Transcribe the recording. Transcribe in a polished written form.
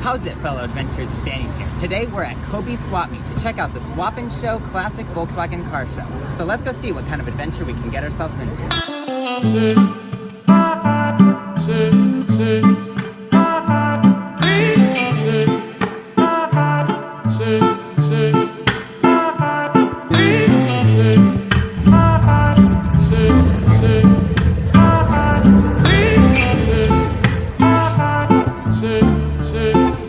How's it, fellow adventurers? Danny here. Today we're at Kobey Swap Meet to check out the Swap and Show Classic Volkswagen car show. So let's go see what kind of adventure we can get ourselves into. Take